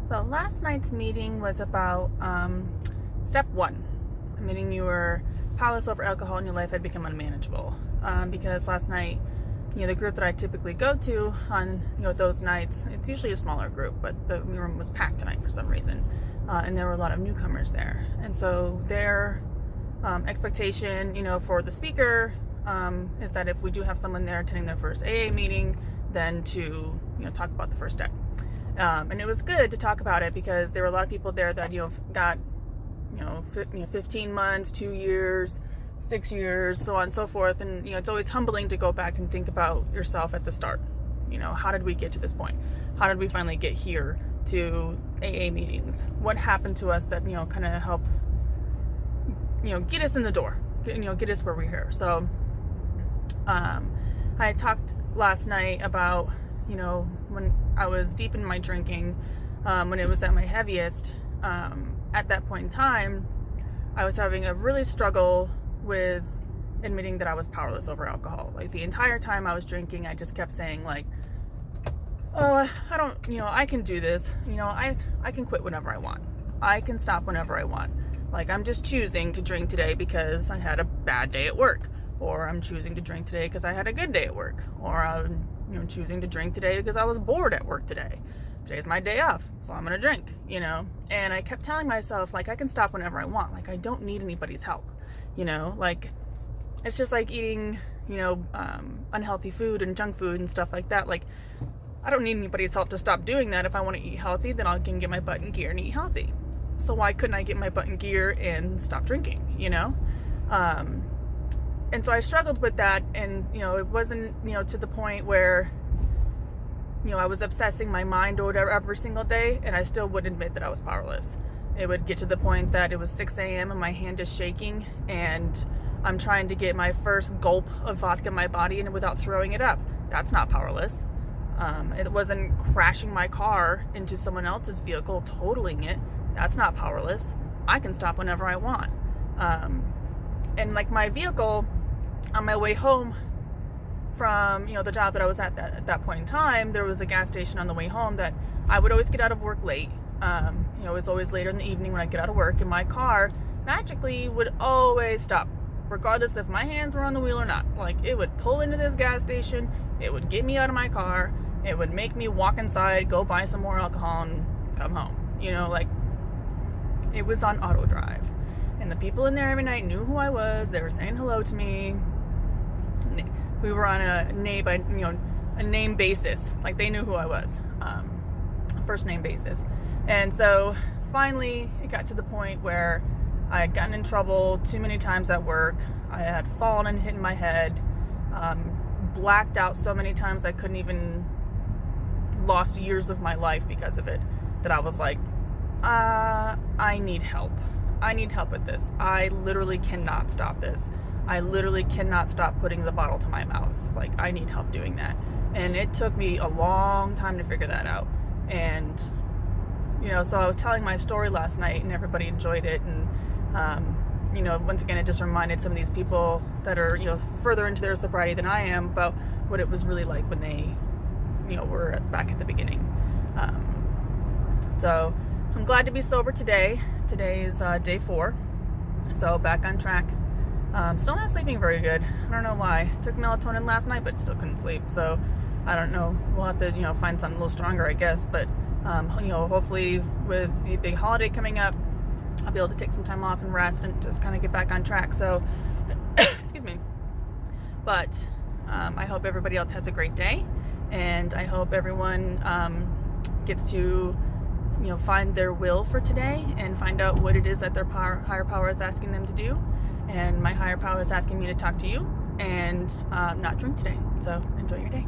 So last night's meeting was about step one, admitting you were powerless over alcohol and your life had become unmanageable. Because last night, the group that I typically go to on those nights, it's usually a smaller group, but the room was packed tonight for some reason, and there were a lot of newcomers there. And so their expectation, for the speaker is that if we do have someone there attending their first AA meeting, then to talk about the first step. And it was good to talk about it because there were a lot of people there that got 15 months, 2 years, 6 years, so on and so forth. And it's always humbling to go back and think about yourself at the start. How did we get to this point? How did we finally get here to AA meetings? What happened to us that kind of help get us in the door, get us where we're here. So I talked last night about when I was deep in my drinking, when it was at my heaviest. At that point in time, I was having a really struggle with admitting that I was powerless over alcohol. Like the entire time I was drinking, I just kept saying oh, I don't, I can do this. I can quit whenever I want. I can stop whenever I want. Like I'm just choosing to drink today because I had a bad day at work, or I'm choosing to drink today because I had a good day at work, or I'm choosing to drink today because I was bored at work today. Today's my day off, so I'm gonna drink, And I kept telling myself, I can stop whenever I want. I don't need anybody's help, It's just like eating, unhealthy food and junk food and stuff like that. I don't need anybody's help to stop doing that. If I want to eat healthy, then I can get my butt in gear and eat healthy. So why couldn't I get my butt in gear and stop drinking, And so I struggled with that, and, it wasn't, to the point where, I was obsessing my mind or whatever every single day, and I still wouldn't admit that I was powerless. It would get to the point that it was 6 a.m. and my hand is shaking, and I'm trying to get my first gulp of vodka in my body and without throwing it up. That's not powerless. It wasn't crashing my car into someone else's vehicle, totaling it. That's not powerless. I can stop whenever I want. And my vehicle on my way home from the job that I was at that point in time, there was a gas station on the way home that I would always get out of work late. It's always later in the evening when I get out of work, and my car magically would always stop, regardless if my hands were on the wheel or not. It would pull into this gas station, it would get me out of my car, it would make me walk inside, go buy some more alcohol, and come home. It was on auto drive. And the people in there every night knew who I was. They were saying hello to me. We were on a name basis. They knew who I was, first name basis. And so finally, it got to the point where I had gotten in trouble too many times at work. I had fallen and hit my head, blacked out so many times I couldn't even, lost years of my life because of it. That I was I need help. I need help with this. I literally cannot stop this. I literally cannot stop putting the bottle to my mouth. I need help doing that. And it took me a long time to figure that out. And, so I was telling my story last night and everybody enjoyed it. And, once again, it just reminded some of these people that are, further into their sobriety than I am about what it was really like when they, were back at the beginning. So I'm glad to be sober today. Today is day 4, so back on track. Still not sleeping very good. I don't know why. Took melatonin last night, but still couldn't sleep. So I don't know. We'll have to, find something a little stronger, I guess. But hopefully with the big holiday coming up, I'll be able to take some time off and rest and just kind of get back on track. So, excuse me. But I hope everybody else has a great day, and I hope everyone gets to find their will for today and find out what it is that their higher power is asking them to do. And my higher power is asking me to talk to you and not drink today. So enjoy your day.